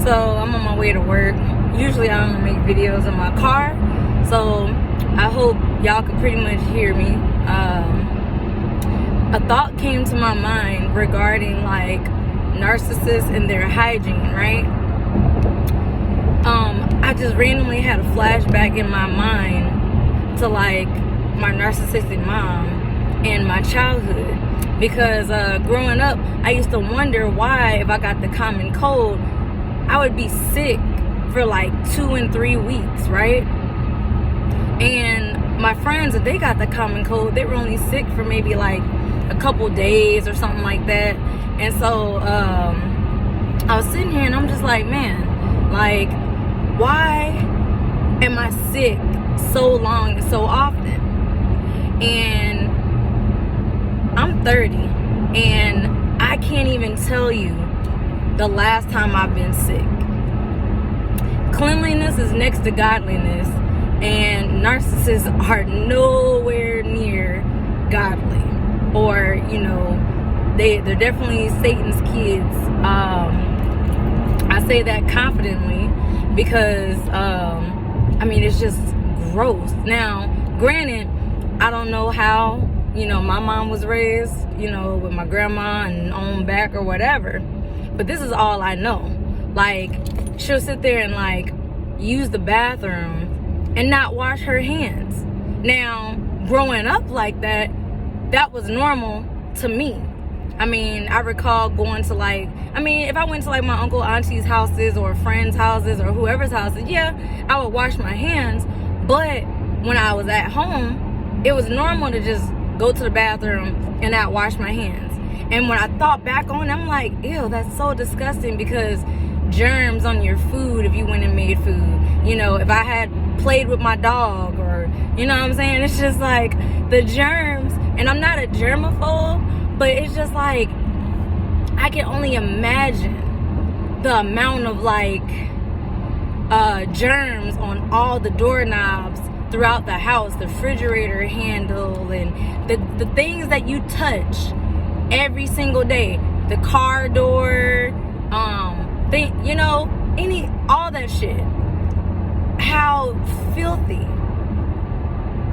So I'm on my way to work. Usually I don't make videos in my car, so I hope y'all can pretty much hear me. A thought came to my mind regarding like narcissists and their hygiene, right? I just randomly had a flashback in my mind to like my narcissistic mom and my childhood, because growing up I used to wonder why, if I got the common cold, I would be sick for like 2 and 3 weeks, right? And my friends, if they got the common cold, they were only sick for maybe like a couple days or something like that. And so I was sitting here and I'm just like, man, like, why am I sick so long and so often? And I'm 30 and I can't even tell you the last time I've been sick. Cleanliness is next to godliness, and narcissists are nowhere near godly, or you know, they're definitely Satan's kids. I say that confidently because I mean, it's just gross. Now granted, I don't know how, you know, my mom was raised, you know, with my grandma and on back or whatever, but this is all I know. Like, she'll sit there and like use the bathroom and not wash her hands. Now, growing up like that, that was normal to me. I mean, I recall going to like, I mean, if I went to like my uncle, auntie's houses or friends' houses or whoever's houses, yeah, I would wash my hands. But when I was at home, it was normal to just go to the bathroom and not wash my hands. And when I thought back on it, I'm like, ew, that's so disgusting, because germs on your food if you went and made food. You know, if I had played with my dog, or, you know what I'm saying? It's just like the germs, and I'm not a germaphobe, but it's just like, I can only imagine the amount of like germs on all the doorknobs throughout the house, the refrigerator handle, and the things that you touch every single day, the car door, you know, all that shit. How filthy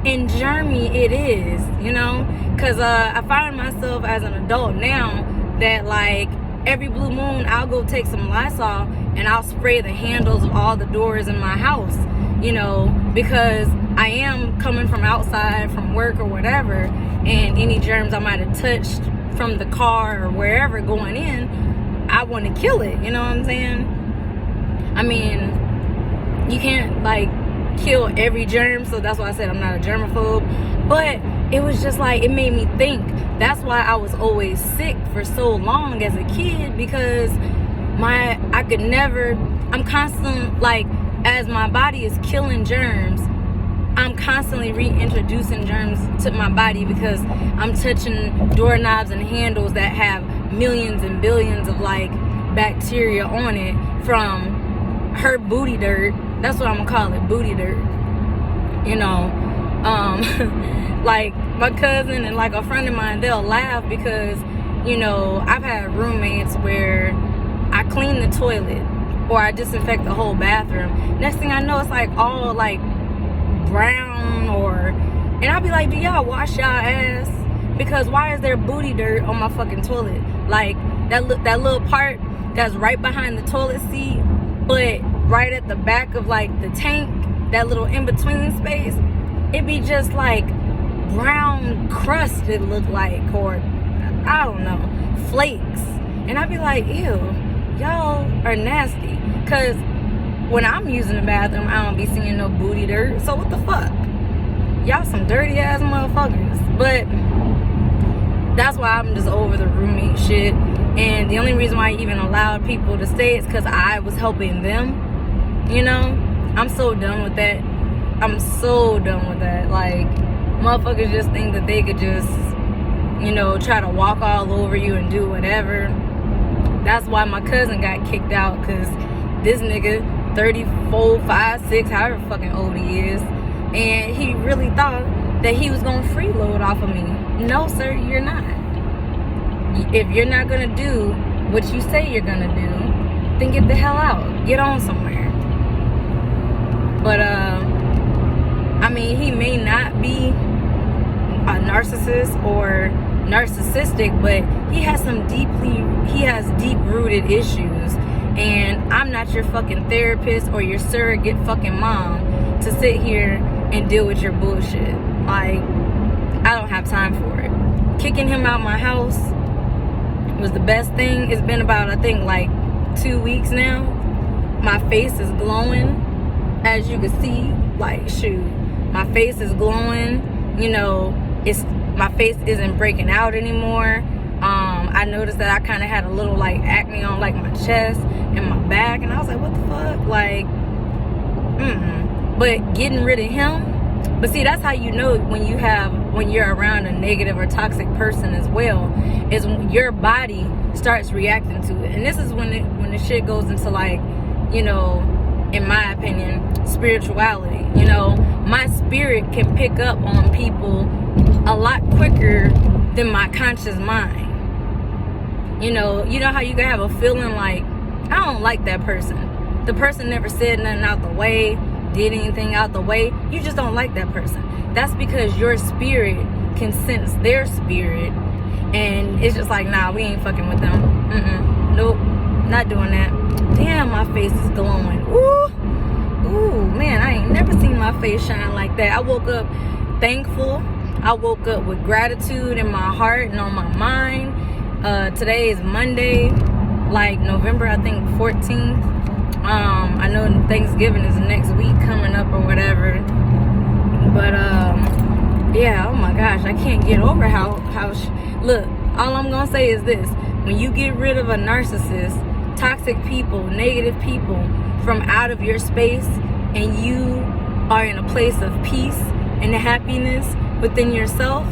and germy it is, you know? Because I find myself as an adult now that like every blue moon I'll go take some Lysol and I'll spray the handles of all the doors in my house, you know, because I am coming from outside, from work or whatever, and any germs I might have touched from the car or wherever going in, I want to kill it, you know what I'm saying? I mean, you can't like kill every germ, so that's why I said I'm not a germaphobe, but it was just like, it made me think. That's why I was always sick for so long as a kid, because I'm constantly, like, as my body is killing germs, I'm constantly reintroducing germs to my body, because I'm touching doorknobs and handles that have millions and billions of like bacteria on it from her booty dirt. That's what I'm gonna call it, booty dirt. You know, like my cousin and like a friend of mine, they'll laugh because, you know, I've had roommates where I clean the toilet or I disinfect the whole bathroom. Next thing I know, it's like all like brown, and I'll be like, do y'all wash y'all ass? Because why is there booty dirt on my fucking toilet? Like that little part that's right behind the toilet seat, but right at the back of like the tank, that little in-between space, it be just like brown crust, it look like, or I don't know, flakes. And I'd be like, ew, y'all are nasty. Cause when I'm using the bathroom, I don't be seeing no booty dirt. So what the fuck? Y'all some dirty ass motherfuckers. But that's why I'm just over the roommate shit. And the only reason why I even allowed people to stay is because I was helping them. You know? I'm so done with that. I'm so done with that. Like, motherfuckers just think that they could just, you know, try to walk all over you and do whatever. That's why my cousin got kicked out, because this nigga, 34, 5, 6, however fucking old he is, and he really thought that he was gonna freeload off of me. No, sir, you're not. If you're not gonna do what you say you're gonna do, then get the hell out. Get on somewhere. But, I mean, he may not be a narcissist or narcissistic, but he has deep-rooted issues. And I'm not your fucking therapist or your surrogate fucking mom to sit here and deal with your bullshit. Like, I don't have time for it. Kicking him out my house was the best thing. It's been about, I think, like 2 weeks now. My face is glowing, as you can see. Like, shoot, my face is glowing. You know, my face isn't breaking out anymore. I noticed that I kind of had a little like acne on like my chest and my back, and I was like, what the fuck? Like, But getting rid of him. But see, that's how you know when you're around a negative or toxic person as well, is when your body starts reacting to it. And this is when the shit goes into, like, you know, in my opinion, spirituality. You know, my spirit can pick up on people a lot quicker than my conscious mind. You know how you can have a feeling like, I don't like that person. The person never said nothing out the way, did anything out the way. You just don't like that person. That's because your spirit can sense their spirit, and it's just like, nah, we ain't fucking with them. Nope, not doing that. Damn, my face is glowing. Ooh, man, I ain't never seen my face shine like that. I woke up thankful. I woke up with gratitude in my heart and on my mind. Today is Monday, like November, I think, 14th. I know Thanksgiving is next week coming up or whatever. But, yeah, oh my gosh, I can't get over how look, all I'm going to say is this. When you get rid of a narcissist, toxic people, negative people from out of your space, and you are in a place of peace and happiness within yourself,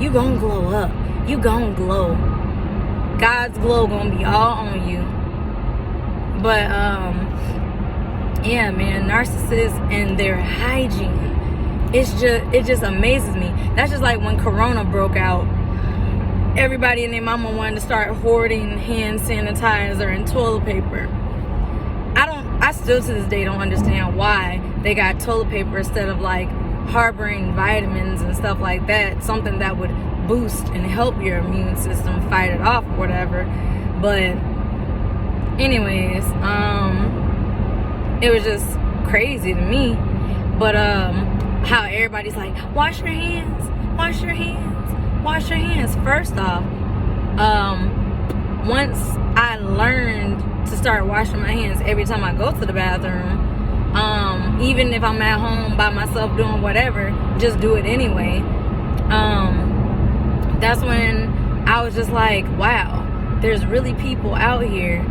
you gonna glow up. You gonna glow. God's glow gonna be all on you. But yeah, man, narcissists and their hygiene, it just amazes me. That's just like when Corona broke out. Everybody and their mama wanted to start hoarding hand sanitizer and toilet paper. I still to this day don't understand why they got toilet paper instead of like harboring vitamins and stuff like that, something that would boost and help your immune system fight it off or whatever. But anyways, it was just crazy to me. But how everybody's like, wash your hands, wash your hands, wash your hands. First off, once I learned to start washing my hands every time I go to the bathroom, even if I'm at home by myself doing whatever, just do it anyway. That's when I was just like, wow, there's really people out here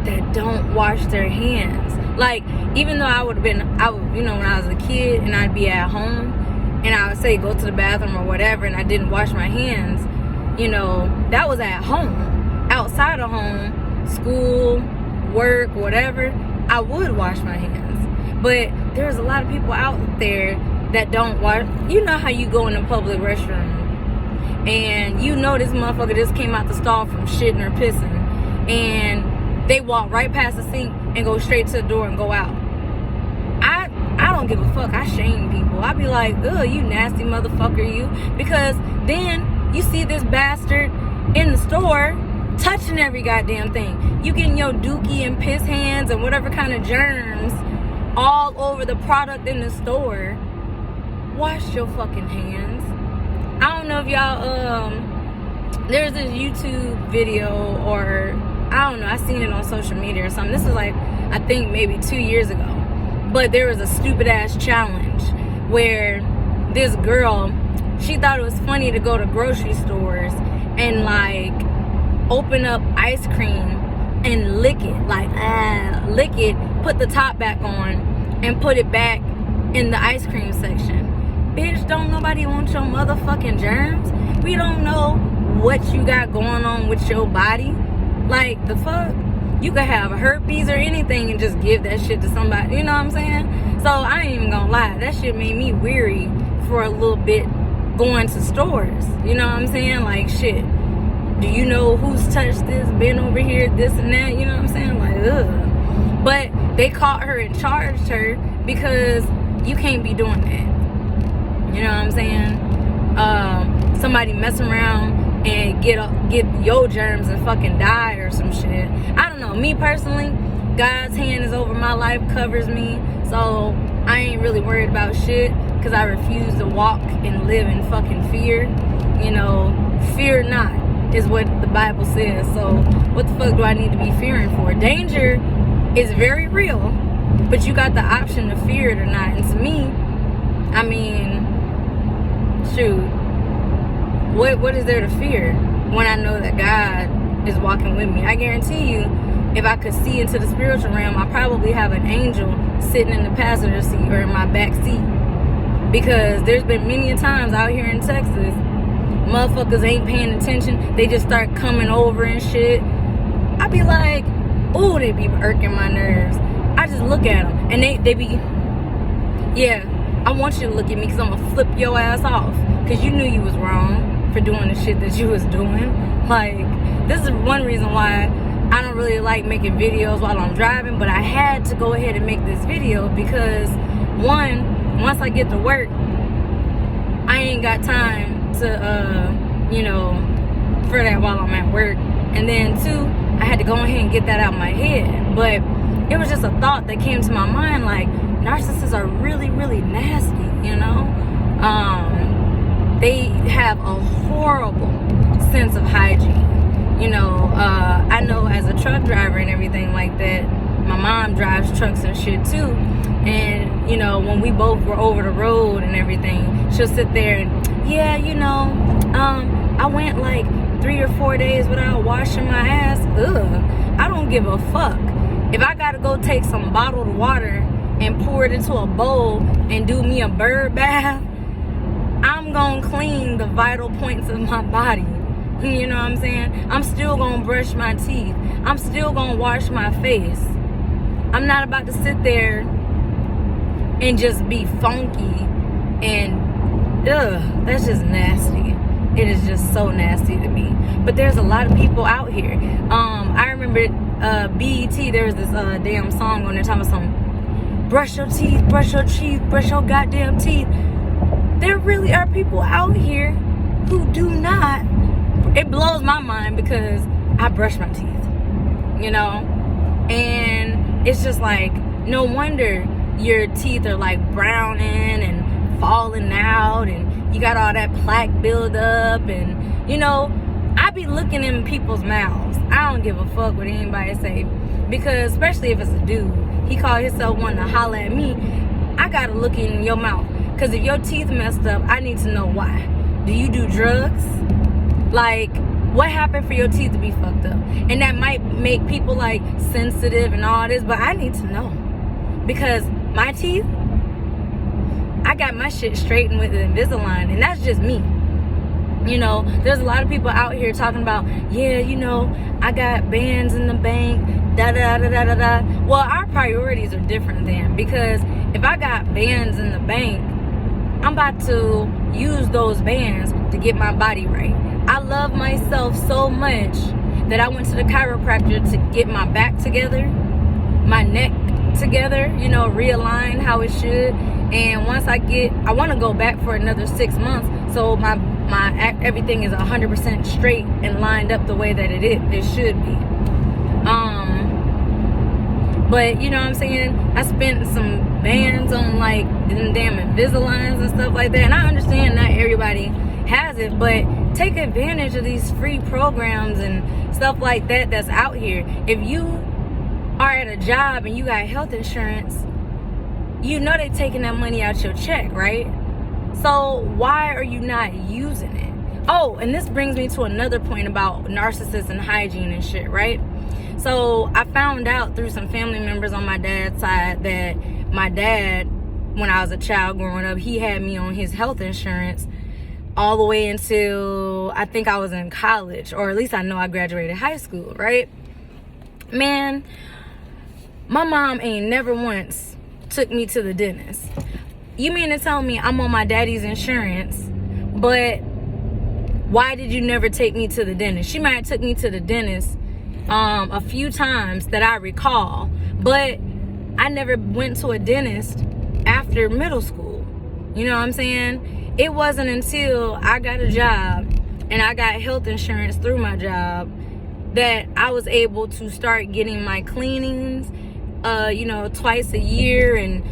that don't wash their hands. Like, even though I would, you know, when I was a kid and I'd be at home and I would say go to the bathroom or whatever and I didn't wash my hands, you know, that was at home. Outside of home, school, work, whatever, I would wash my hands. But there's a lot of people out there that don't wash. You know how you go in a public restroom and you know this motherfucker just came out the stall from shitting or pissing, and they walk right past the sink and go straight to the door and go out. I don't give a fuck. I shame people. I be like, ugh, you nasty motherfucker, you. Because then you see this bastard in the store touching every goddamn thing. You getting your dookie and piss hands and whatever kind of germs all over the product in the store. Wash your fucking hands. I don't know if y'all, there's this YouTube video, or I don't know, I seen it on social media or something. This is like, I think maybe 2 years ago. But there was a stupid ass challenge where this girl, she thought it was funny to go to grocery stores and like open up ice cream and lick it, like lick it, put the top back on and put it back in the ice cream section. Bitch, don't nobody want your motherfucking germs. We don't know what you got going on with your body. Like, the fuck? You could have herpes or anything and just give that shit to somebody. You know what I'm saying? So I ain't even gonna lie, that shit made me weary for a little bit going to stores. You know what I'm saying? Like, shit, do you know who's touched this, been over here, this and that? You know what I'm saying? Like, ugh. But they caught her and charged her because you can't be doing that. You know what I'm saying? Somebody messing around and get your germs and fucking die or some shit. I don't know. Me personally, God's hand is over my life, covers me, so I ain't really worried about shit because I refuse to walk and live in fucking fear. You know, fear not is what the Bible says. So what the fuck do I need to be fearing for? Danger is very real, but you got the option to fear it or not. And to me, I mean, shoot, what is there to fear when I know that God is walking with me? I guarantee you, if I could see into the spiritual realm, I probably have an angel sitting in the passenger seat or in my back seat. Because there's been many times out here in Texas, motherfuckers ain't paying attention. They just start coming over and shit. I be like, ooh, they be irking my nerves. I just look at them and they be, yeah, I want you to look at me because I'm gonna flip your ass off because you knew you was wrong for doing the shit that you was doing. Like, this is one reason why I don't really like making videos while I'm driving, but I had to go ahead and make this video because, one, once I get to work, I ain't got time to, you know, for that while I'm at work. And then two, I had to go ahead and get that out of my head. But it was just a thought that came to my mind, like, narcissists are really, really nasty, you know? They have a horrible sense of hygiene. You know, I know as a truck driver and everything like that, my mom drives trucks and shit too. And, you know, when we both were over the road and everything, she'll sit there and, yeah, you know, I went like 3 or 4 days without washing my ass. Ugh, I don't give a fuck. If I gotta go take some bottled water and pour it into a bowl and do me a bird bath, I'm gonna clean the vital points of my body. You know what I'm saying? I'm still gonna brush my teeth. I'm still gonna wash my face. I'm not about to sit there and just be funky and that's just nasty. It is just so nasty to me. But there's a lot of people out here. I remember BET, there was this damn song on there talking about something. Brush your teeth, brush your teeth, brush your goddamn teeth. There really are people out here who do not. It blows my mind because I brush my teeth, you know? And it's just like, no wonder your teeth are like browning and falling out and you got all that plaque buildup. And, you know, I be looking in people's mouths. I don't give a fuck what anybody say. Because especially if it's a dude, he called himself wanting to holler at me. I gotta look in your mouth. Because if your teeth messed up, I need to know why. Do you do drugs? Like, what happened for your teeth to be fucked up? And that might make people like sensitive and all this, but I need to know. Because my teeth, I got my shit straightened with Invisalign, and that's just me. You know, there's a lot of people out here talking about, yeah, you know, I got bands in the bank, da da da da da da. Well, our priorities are different then, because if I got bands in the bank, I'm about to use those bands to get my body right. I love myself so much that I went to the chiropractor to get my back together, my neck together, you know, realign how it should. And once I want to go back for another 6 months, so my everything is 100% straight and lined up the way that it should be. But you know what I'm saying? I spent some bands on like them damn Invisaligns and stuff like that. And I understand not everybody has it, but take advantage of these free programs and stuff like that that's out here. If you are at a job and you got health insurance, you know they're taking that money out your check, right? So why are you not using it? Oh, and this brings me to another point about narcissists and hygiene and shit, right? So I found out through some family members on my dad's side that my dad, when I was a child growing up, he had me on his health insurance all the way until I think I was in college, or at least I know I graduated high school, right? Man, my mom ain't never once took me to the dentist. You mean to tell me I'm on my daddy's insurance, but why did you never take me to the dentist? She might have took me to the dentist a few times that I recall, but I never went to a dentist after middle school. You know what I'm saying? It wasn't until I got a job and I got health insurance through my job that I was able to start getting my cleanings, twice a year, and,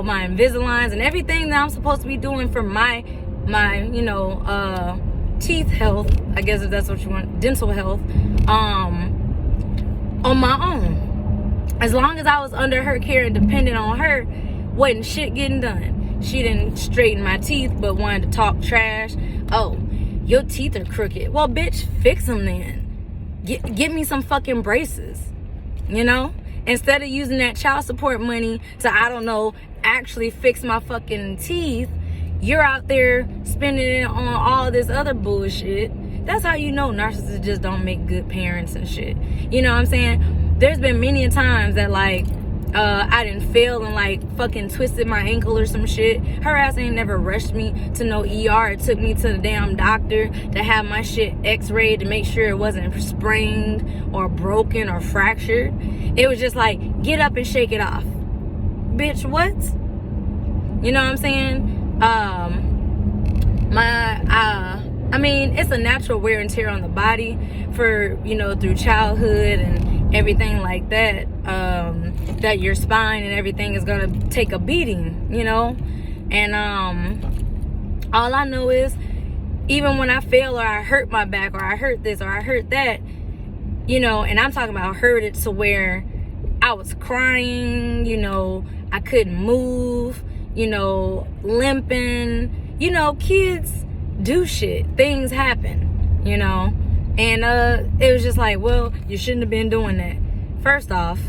my Invisaligns and everything that I'm supposed to be doing for my teeth health, I guess if that's what you want, dental health, on my own. As long as I was under her care and dependent on her, wasn't shit getting done. She didn't straighten my teeth, but wanted to talk trash. Oh, your teeth are crooked. Well, bitch, fix them then. Get me some fucking braces, Instead of using that child support money to, I don't know, actually fix my fucking teeth, you're out there spending it on all this other bullshit. That's how you know narcissists just don't make good parents and shit. You know what I'm saying? There's been many times that, like, I didn't fail and, like, fucking twisted my ankle or some shit. Her ass ain't never rushed me to no ER. It took me to the damn doctor to have my shit x-rayed to make sure it wasn't sprained or broken or fractured. It was just like, get up and shake it off. Bitch, what? You know what I'm saying? It's a natural wear and tear on the body for, through childhood and everything like that, that your spine and everything is gonna take a beating, and all I know is, even when I fail or I hurt my back or I hurt this or I hurt that, and I'm talking about hurt it to where I was crying, I couldn't move, limping, kids do shit, things happen, and it was just like, well, you shouldn't have been doing that. First off,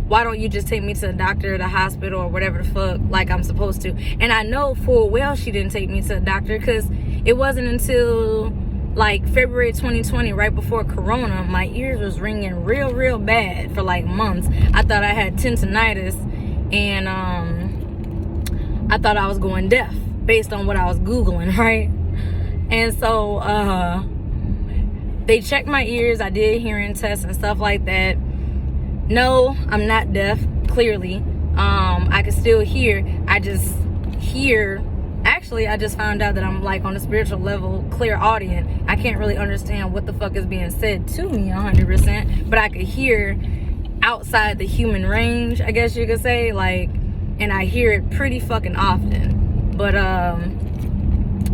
why don't you just take me to the doctor or the hospital or whatever the fuck like I'm supposed to? And I know full well she didn't take me to the doctor, because it wasn't until like February 2020, right before Corona, my ears was ringing real bad for like months. I thought I had tinnitus, and I thought I was going deaf based on what I was Googling, right? And so they checked my ears. I did hearing tests and stuff like that. No, I'm not deaf, clearly. I can still hear. I just hear. Actually, I just found out that I'm, like, on a spiritual level, clairaudient. I can't really understand what the fuck is being said to me 100%, but I could hear outside the human range, I guess you could say, like, and I hear it pretty fucking often. But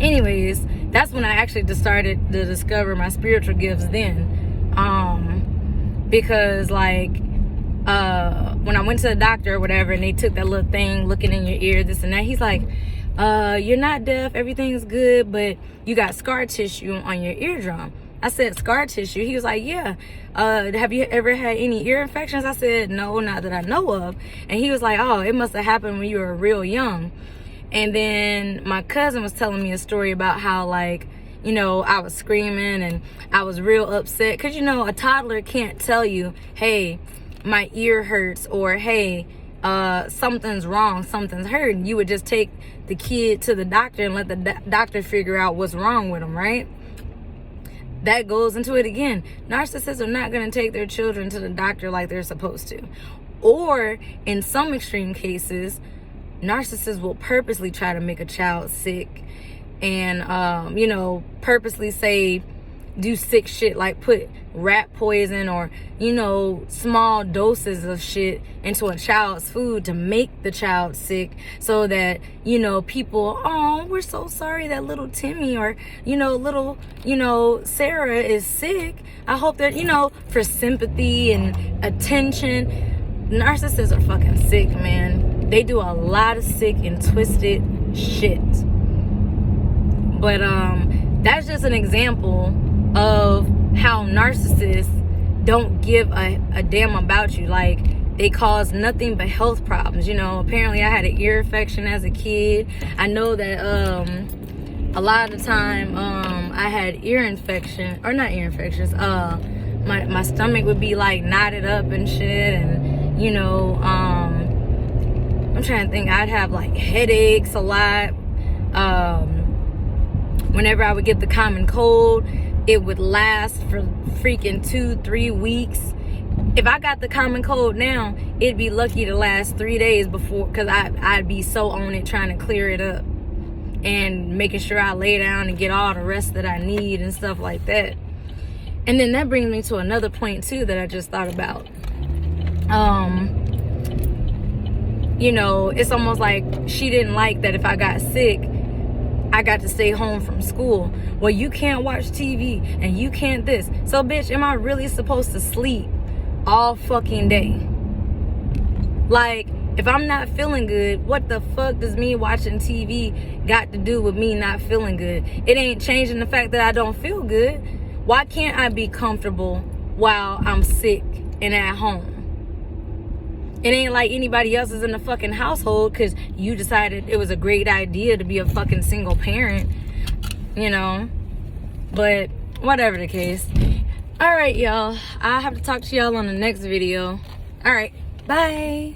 anyways, that's when I actually just started to discover my spiritual gifts then. Because, like, when I went to the doctor or whatever, and they took that little thing looking in your ear, this and that, he's like, you're not deaf, everything's good, but you got scar tissue on your eardrum. I said, scar tissue? He was like, yeah. Have you ever had any ear infections? I said, no, not that I know of. And he was like, oh, it must have happened when you were real young. And then my cousin was telling me a story about how, like, I was screaming and I was real upset. Because, a toddler can't tell you, hey, my ear hurts, or hey, something's wrong, something's hurting. You would just take the kid to the doctor and let the doctor figure out what's wrong with them, right? That goes into it again. Narcissists are not going to take their children to the doctor like they're supposed to. Or in some extreme cases, narcissists will purposely try to make a child sick and purposely say, do sick shit, like put rat poison or small doses of shit into a child's food to make the child sick, so that people, oh, we're so sorry that little Timmy or little Sarah is sick. I hope that for sympathy and attention. Narcissists are fucking sick, man. They do a lot of sick and twisted shit. But that's just an example of how narcissists don't give a damn about you. Like, they cause nothing but health problems. Apparently I had an ear infection as a kid. I know that a lot of the time I had ear infection, or not ear infections, my stomach would be like knotted up and shit, and I'm trying to think, I'd have like headaches a lot. Whenever I would get the common cold, it would last for freaking 2-3 weeks. If I got the common cold now, it'd be lucky to last 3 days before, because I'd be so on it trying to clear it up and making sure I lay down and get all the rest that I need and stuff like that. And then that brings me to another point too that I just thought about. You know, it's almost like she didn't like that if I got sick, I got to stay home from school. Well, you can't watch TV and you can't this. So bitch, am I really supposed to sleep all fucking day? Like, if I'm not feeling good, what the fuck does me watching TV got to do with me not feeling good? It ain't changing the fact that I don't feel good. Why can't I be comfortable while I'm sick and at home? It ain't like anybody else is in the fucking household because you decided it was a great idea to be a fucking single parent, you know? But whatever the case. All right, y'all. I'll have to talk to y'all on the next video. All right. Bye.